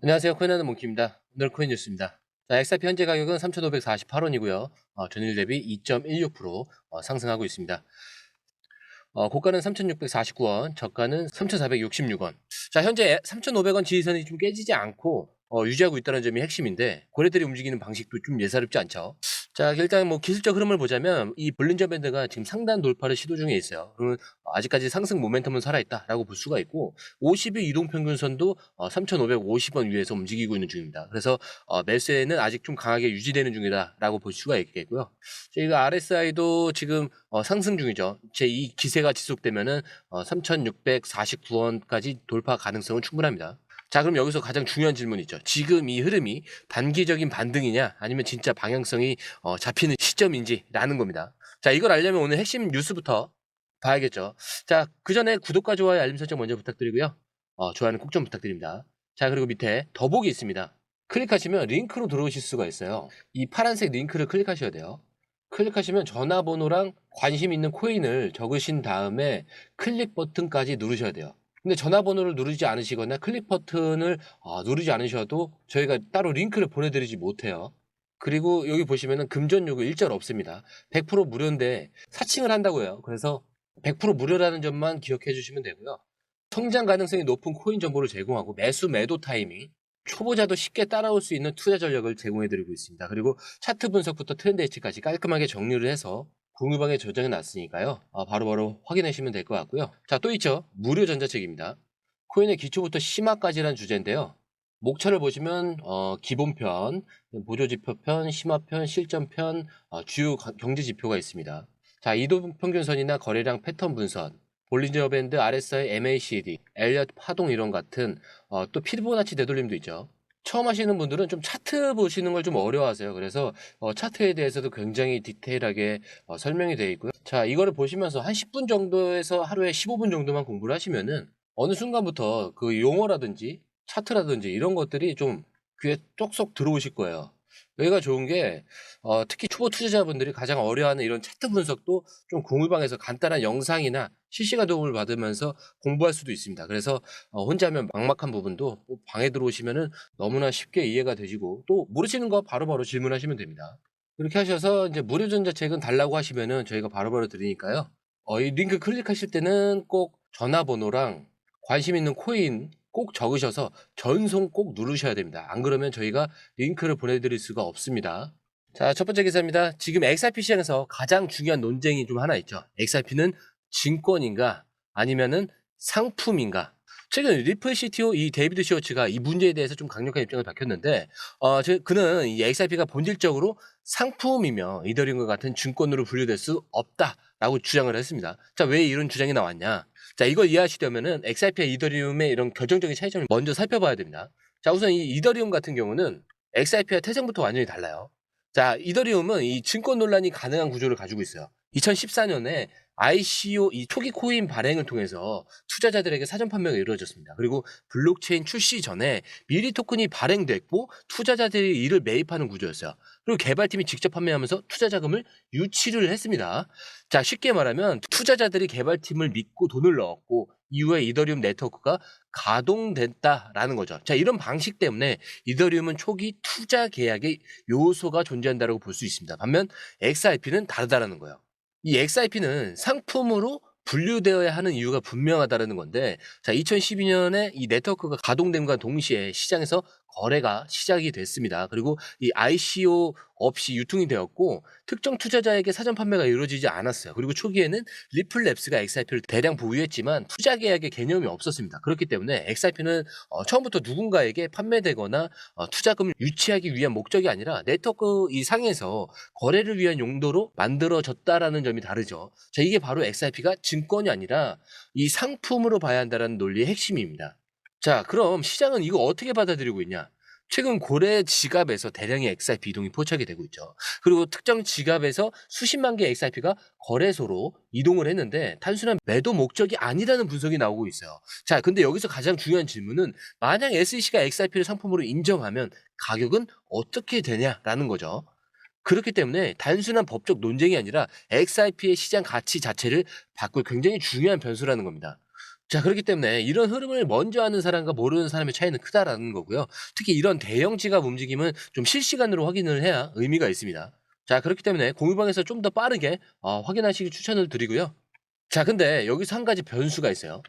안녕하세요. 코인하는 몽키입니다. 오늘 코인 뉴스입니다. 자, XRP 현재 가격은 3,548원이고요. 전일 대비 2.16% 상승하고 있습니다. 고가는 3,649원, 저가는 3,466원. 자, 현재 3,500원 지지선이 좀 깨지지 않고 유지하고 있다는 점이 핵심인데, 고래들이 움직이는 방식도 좀 예사롭지 않죠. 자, 일단 뭐 기술적 흐름을 보자면 이 볼린저 밴드가 지금 상단 돌파를 시도 중에 있어요. 그러면 아직까지 상승 모멘텀은 살아있다라고 볼 수가 있고, 50일 이동평균선도 3,550원 위에서 움직이고 있는 중입니다. 그래서 매수에는 아직 좀 강하게 유지되는 중이다라고 볼 수가 있겠고요. 저희가 RSI도 지금 상승 중이죠. 제 이 기세가 지속되면은 3,649원까지 돌파 가능성은 충분합니다. 자, 그럼 여기서 가장 중요한 질문이 있죠. 지금 이 흐름이 단기적인 반등이냐 아니면 진짜 방향성이 잡히는 시점인지라는 겁니다. 자, 이걸 알려면 오늘 핵심 뉴스부터 봐야겠죠. 자, 그 전에 구독과 좋아요, 알림 설정 먼저 부탁드리고요. 좋아요는 꼭 좀 부탁드립니다. 자, 그리고 밑에 더보기 있습니다. 클릭하시면 링크로 들어오실 수가 있어요. 이 파란색 링크를 클릭하셔야 돼요. 클릭하시면 전화번호랑 관심 있는 코인을 적으신 다음에 클릭 버튼까지 누르셔야 돼요. 근데 전화번호를 누르지 않으시거나 클릭 버튼을 누르지 않으셔도 저희가 따로 링크를 보내드리지 못해요. 그리고 여기 보시면은 금전 요구 일절 없습니다. 100% 무료인데 사칭을 한다고 해요. 그래서 100% 무료라는 점만 기억해 주시면 되고요. 성장 가능성이 높은 코인 정보를 제공하고 매수 매도 타이밍, 초보자도 쉽게 따라올 수 있는 투자 전략을 제공해 드리고 있습니다. 그리고 차트 분석부터 트렌드 예측까지 깔끔하게 정리를 해서 공유방에 저장해 놨으니까요. 바로바로 확인하시면 될 것 같고요. 자, 또 있죠. 무료 전자책입니다. 코인의 기초부터 심화까지란 주제인데요. 목차를 보시면 기본편, 보조지표편, 심화편, 실전편, 주요 경제지표가 있습니다. 자, 이동평균선이나 거래량 패턴 분석, 볼린저 밴드, RSI, MACD, 엘리엇 파동 이론 같은 또 피보나치 되돌림도 있죠. 처음 하시는 분들은 좀 차트 보시는 걸 좀 어려워하세요. 그래서 차트에 대해서도 굉장히 디테일하게 설명이 되어 있고요. 자, 이거를 보시면서 한 10분 정도에서 하루에 15분 정도만 공부를 하시면은 어느 순간부터 그 용어라든지 차트라든지 이런 것들이 좀 귀에 쏙쏙 들어오실 거예요. 여기가 좋은 게 특히 초보 투자자분들이 가장 어려워하는 이런 차트 분석도 좀 공유방에서 간단한 영상이나 실시간 도움을 받으면서 공부할 수도 있습니다. 그래서 혼자 하면 막막한 부분도 방에 들어오시면은 너무나 쉽게 이해가 되시고 또 모르시는 거 바로바로 질문하시면 됩니다. 이렇게 하셔서 이제 무료 전자책은 달라고 하시면은 저희가 바로바로 드리니까요. 이 링크 클릭하실 때는 꼭 전화번호랑 관심 있는 코인 꼭 적으셔서 전송 꼭 누르셔야 됩니다. 안 그러면 저희가 링크를 보내드릴 수가 없습니다. 자, 첫 번째 기사입니다. 지금 XRP 시장에서 가장 중요한 논쟁이 좀 하나 있죠. XRP는 증권인가 아니면은 상품인가? 최근 리플 CTO 이 데이비드 시워츠가 이 문제에 대해서 좀 강력한 입장을 밝혔는데, 그는 이 XRP가 본질적으로 상품이며 이더리움과 같은 증권으로 분류될 수 없다라고 주장을 했습니다. 자, 왜 이런 주장이 나왔냐? 자, 이걸 이해하시려면은 XRP와 이더리움의 이런 결정적인 차이점을 먼저 살펴봐야 됩니다. 자, 우선 이 이더리움 같은 경우는 XRP와 태생부터 완전히 달라요. 자, 이더리움은 이 증권 논란이 가능한 구조를 가지고 있어요. 2014년에 ICO 이 초기 코인 발행을 통해서 투자자들에게 사전 판매가 이루어졌습니다. 그리고 블록체인 출시 전에 미리 토큰이 발행됐고 투자자들이 이를 매입하는 구조였어요. 그리고 개발팀이 직접 판매하면서 투자 자금을 유치를 했습니다. 자, 쉽게 말하면 투자자들이 개발팀을 믿고 돈을 넣었고 이후에 이더리움 네트워크가 가동됐다라는 거죠. 자, 이런 방식 때문에 이더리움은 초기 투자 계약의 요소가 존재한다고 볼 수 있습니다. 반면 XRP는 다르다라는 거예요. 이 XRP는 상품으로 분류되어야 하는 이유가 분명하다는 건데, 자, 2012년에 이 네트워크가 가동됨과 동시에 시장에서 거래가 시작이 됐습니다. 그리고 이 ICO 없이 유통이 되었고 특정 투자자에게 사전 판매가 이루어지지 않았어요. 그리고 초기에는 리플랩스가 XRP를 대량 보유했지만 투자 계약의 개념이 없었습니다. 그렇기 때문에 XRP는 처음부터 누군가에게 판매되거나 투자금을 유치하기 위한 목적이 아니라 네트워크 이 상에서 거래를 위한 용도로 만들어졌다라는 점이 다르죠. 자, 이게 바로 XRP가 증권이 아니라 이 상품으로 봐야 한다는 논리의 핵심입니다. 자, 그럼 시장은 이거 어떻게 받아들이고 있냐? 최근 고래 지갑에서 대량의 XRP 이동이 포착이 되고 있죠. 그리고 특정 지갑에서 수십만 개의 XRP가 거래소로 이동을 했는데 단순한 매도 목적이 아니라는 분석이 나오고 있어요. 자, 근데 여기서 가장 중요한 질문은 만약 SEC가 XRP를 상품으로 인정하면 가격은 어떻게 되냐라는 거죠. 그렇기 때문에 단순한 법적 논쟁이 아니라 XRP의 시장 가치 자체를 바꿀 굉장히 중요한 변수라는 겁니다. 자, 그렇기 때문에 이런 흐름을 먼저 아는 사람과 모르는 사람의 차이는 크다라는 거고요. 특히 이런 대형 지갑 움직임은 좀 실시간으로 확인을 해야 의미가 있습니다. 자, 그렇기 때문에 공유방에서 좀 더 빠르게 확인하시길 추천을 드리고요. 자, 근데 여기서 한 가지 변수가 있어요.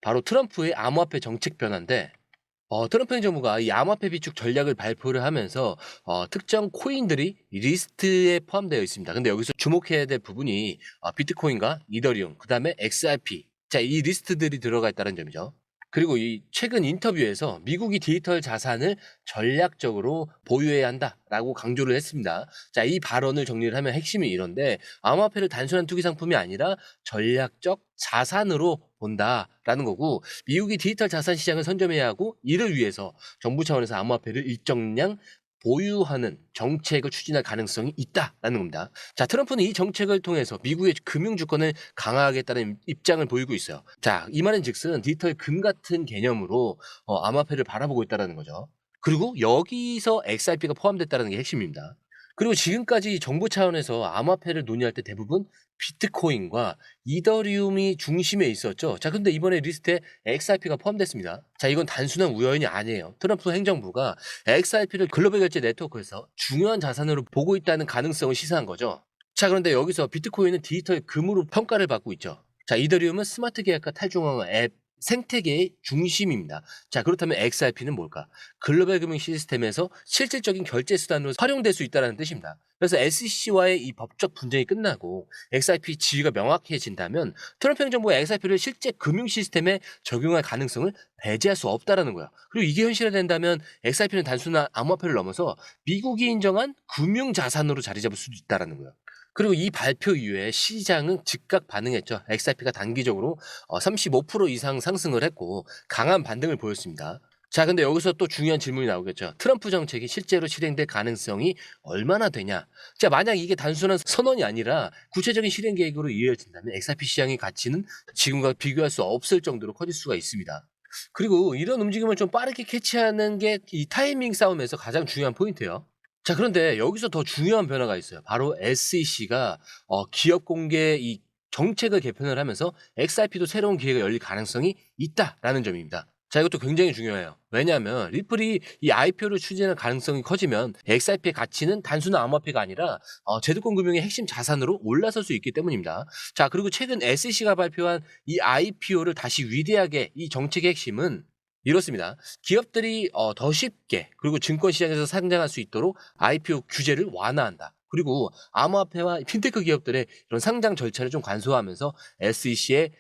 바로 트럼프의 암호화폐 정책 변화인데, 트럼프 행정부가 이 암호화폐 비축 전략을 발표를 하면서 특정 코인들이 이 리스트에 포함되어 있습니다. 근데 여기서 주목해야 될 부분이 비트코인과 이더리움, 그다음에 XRP. 자, 이 리스트들이 들어가 있다는 점이죠. 그리고 이 최근 인터뷰에서 미국이 디지털 자산을 전략적으로 보유해야 한다라고 강조를 했습니다. 자, 이 발언을 정리를 하면 핵심이 이런데, 암호화폐를 단순한 투기 상품이 아니라 전략적 자산으로 본다라는 거고, 미국이 디지털 자산 시장을 선점해야 하고, 이를 위해서 정부 차원에서 암호화폐를 일정량 보유하는 정책을 추진할 가능성이 있다라는 겁니다. 자, 트럼프는 이 정책을 통해서 미국의 금융 주권을 강화하겠다는 입장을 보이고 있어요. 자, 이 말은 즉슨 디지털 금 같은 개념으로 암호화폐를 바라보고 있다는 거죠. 그리고 여기서 XRP가 포함됐다는 게 핵심입니다. 그리고 지금까지 정부 차원에서 암호화폐를 논의할 때 대부분 비트코인과 이더리움이 중심에 있었죠. 자, 근데 이번에 리스트에 XRP가 포함됐습니다. 자, 이건 단순한 우연이 아니에요. 트럼프 행정부가 XRP를 글로벌 결제 네트워크에서 중요한 자산으로 보고 있다는 가능성을 시사한 거죠. 자, 그런데 여기서 비트코인은 디지털 금으로 평가를 받고 있죠. 자, 이더리움은 스마트 계약과 탈중앙화 앱 생태계의 중심입니다. 자, 그렇다면 XRP는 뭘까? 글로벌 금융 시스템에서 실질적인 결제 수단으로 활용될 수 있다는 뜻입니다. 그래서 SEC와의 이 법적 분쟁이 끝나고 XRP 지위가 명확해진다면 트럼프 행정부가 XRP를 실제 금융 시스템에 적용할 가능성을 배제할 수 없다라는 거야. 그리고 이게 현실화된다면 XRP는 단순한 암호화폐를 넘어서 미국이 인정한 금융 자산으로 자리 잡을 수도 있다라는 거야. 그리고 이 발표 이후에 시장은 즉각 반응했죠. XRP가 단기적으로 35% 이상 상승을 했고 강한 반등을 보였습니다. 자, 근데 여기서 또 중요한 질문이 나오겠죠. 트럼프 정책이 실제로 실행될 가능성이 얼마나 되냐? 자, 만약 이게 단순한 선언이 아니라 구체적인 실행 계획으로 이어진다면 XRP 시장의 가치는 지금과 비교할 수 없을 정도로 커질 수가 있습니다. 그리고 이런 움직임을 좀 빠르게 캐치하는 게 이 타이밍 싸움에서 가장 중요한 포인트예요. 자, 그런데 여기서 더 중요한 변화가 있어요. 바로 SEC가 기업 공개 이 정책을 개편을 하면서 XRP도 새로운 기회가 열릴 가능성이 있다라는 점입니다. 자, 이것도 굉장히 중요해요. 왜냐하면 리플이 이 IPO를 추진할 가능성이 커지면 XRP의 가치는 단순한 암호화폐가 아니라 제도권 금융의 핵심 자산으로 올라설 수 있기 때문입니다. 자, 그리고 최근 SEC가 발표한 이 IPO를 다시 위대하게 이 정책의 핵심은 이렇습니다. 기업들이 더 쉽게 그리고 증권 시장에서 상장할 수 있도록 IPO 규제를 완화한다. 그리고 암호화폐와 핀테크 기업들의 이런 상장 절차를 좀 간소화하면서 SEC의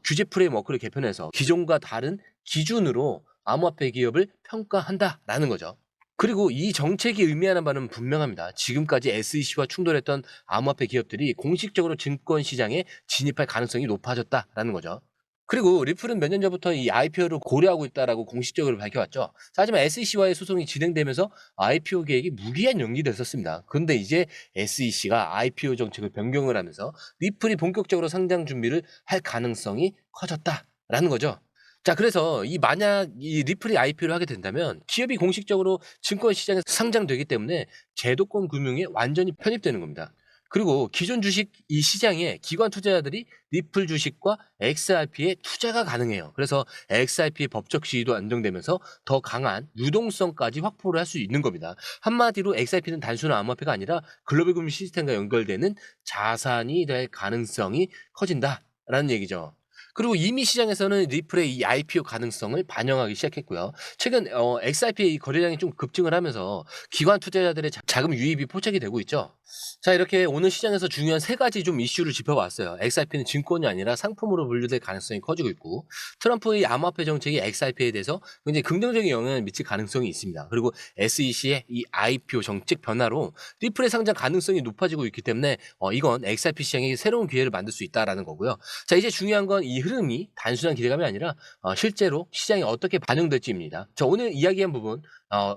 규제 프레임워크를 개편해서 기존과 다른 기준으로 암호화폐 기업을 평가한다라는 거죠. 그리고 이 정책이 의미하는 바는 분명합니다. 지금까지 SEC와 충돌했던 암호화폐 기업들이 공식적으로 증권 시장에 진입할 가능성이 높아졌다라는 거죠. 그리고 리플은 몇 년 전부터 이 IPO를 고려하고 있다라고 공식적으로 밝혀왔죠. 하지만 SEC와의 소송이 진행되면서 IPO 계획이 무기한 연기됐었습니다. 그런데 이제 SEC가 IPO 정책을 변경을 하면서 리플이 본격적으로 상장 준비를 할 가능성이 커졌다라는 거죠. 자, 그래서 만약 이 리플이 IPO를 하게 된다면 기업이 공식적으로 증권 시장에서 상장되기 때문에 제도권 금융에 완전히 편입되는 겁니다. 그리고 기존 주식 이 시장에 기관 투자자들이 리플 주식과 XRP에 투자가 가능해요. 그래서 XRP의 법적 지위도 안정되면서 더 강한 유동성까지 확보를 할 수 있는 겁니다. 한마디로 XRP는 단순한 암호화폐가 아니라 글로벌 금융 시스템과 연결되는 자산이 될 가능성이 커진다라는 얘기죠. 그리고 이미 시장에서는 리플의 이 IPO 가능성을 반영하기 시작했고요. 최근 XRP의 이 거래량이 좀 급증을 하면서 기관 투자자들의 자금 유입이 포착이 되고 있죠. 자, 이렇게 오늘 시장에서 중요한 세 가지 좀 이슈를 짚어봤어요. XRP는 증권이 아니라 상품으로 분류될 가능성이 커지고 있고, 트럼프의 암호화폐 정책이 XRP에 대해서 굉장히 긍정적인 영향을 미칠 가능성이 있습니다. 그리고 SEC의 이 IPO 정책 변화로 리플의 상장 가능성이 높아지고 있기 때문에 이건 XRP 시장에 새로운 기회를 만들 수 있다라는 거고요. 자, 이제 중요한 건 이 흐름이 단순한 기대감이 아니라 실제로 시장에 어떻게 반영될지입니다. 자, 오늘 이야기한 부분,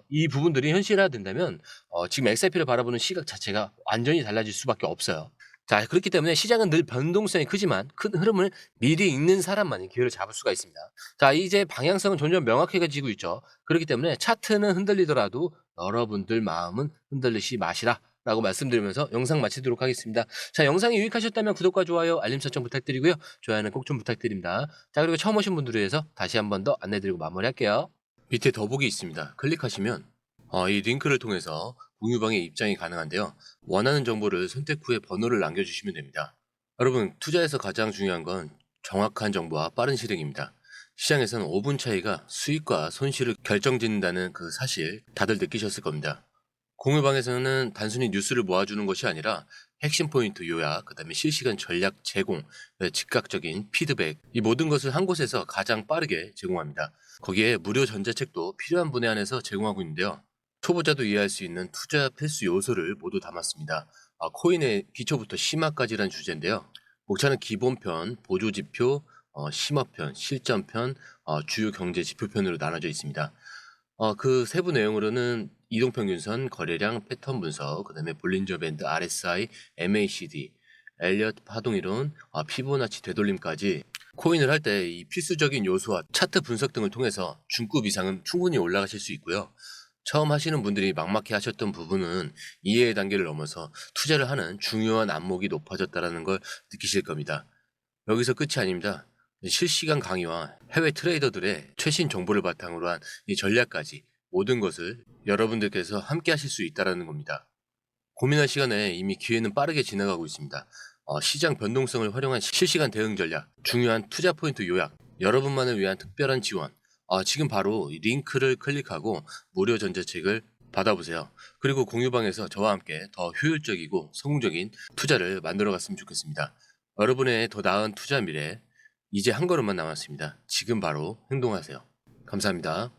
이 부분들이 현실화된다면 지금 XRP를 바라보는 시각 자체가 완전히 달라질 수밖에 없어요. 자, 그렇기 때문에 시장은 늘 변동성이 크지만 큰 흐름을 미리 읽는 사람만이 기회를 잡을 수가 있습니다. 자, 이제 방향성은 점점 명확해지고 있죠. 그렇기 때문에 차트는 흔들리더라도 여러분들 마음은 흔들리지 마시라 라고 말씀드리면서 영상 마치도록 하겠습니다. 자, 영상이 유익하셨다면 구독과 좋아요, 알림 설정 부탁드리고요. 좋아요는 꼭 좀 부탁드립니다. 자, 그리고 처음 오신 분들을 위해서 다시 한 번 더 안내드리고 마무리할게요. 밑에 더보기 있습니다. 클릭하시면 이 링크를 통해서 공유방에 입장이 가능한데요. 원하는 정보를 선택 후에 번호를 남겨주시면 됩니다. 여러분, 투자에서 가장 중요한 건 정확한 정보와 빠른 실행입니다. 시장에서는 5분 차이가 수익과 손실을 결정짓는다는 그 사실 다들 느끼셨을 겁니다. 공유방에서는 단순히 뉴스를 모아주는 것이 아니라 핵심 포인트 요약, 그 다음에 실시간 전략 제공, 즉각적인 피드백, 이 모든 것을 한 곳에서 가장 빠르게 제공합니다. 거기에 무료 전자책도 필요한 분에 한해서 제공하고 있는데요. 초보자도 이해할 수 있는 투자 필수 요소를 모두 담았습니다. 코인의 기초부터 심화까지란 주제인데요. 목차는 기본편, 보조지표, 심화편, 실전편, 주요 경제 지표편으로 나눠져 있습니다. 그 세부 내용으로는 이동평균선, 거래량, 패턴 분석, 그 다음에 볼린저 밴드, RSI, MACD, 엘리엇 파동이론, 피보나치 되돌림까지 코인을 할 때 이 필수적인 요소와 차트 분석 등을 통해서 중급 이상은 충분히 올라가실 수 있고요. 처음 하시는 분들이 막막해 하셨던 부분은 이해의 단계를 넘어서 투자를 하는 중요한 안목이 높아졌다는 걸 느끼실 겁니다. 여기서 끝이 아닙니다. 실시간 강의와 해외 트레이더들의 최신 정보를 바탕으로 한 이 전략까지 모든 것을 여러분들께서 함께 하실 수 있다는 겁니다. 고민할 시간에 이미 기회는 빠르게 지나가고 있습니다. 시장 변동성을 활용한 실시간 대응 전략, 중요한 투자 포인트 요약, 여러분만을 위한 특별한 지원. 지금 바로 이 링크를 클릭하고 무료 전자책을 받아보세요. 그리고 공유방에서 저와 함께 더 효율적이고 성공적인 투자를 만들어 갔으면 좋겠습니다. 여러분의 더 나은 투자 미래, 이제 한 걸음만 남았습니다. 지금 바로 행동하세요. 감사합니다.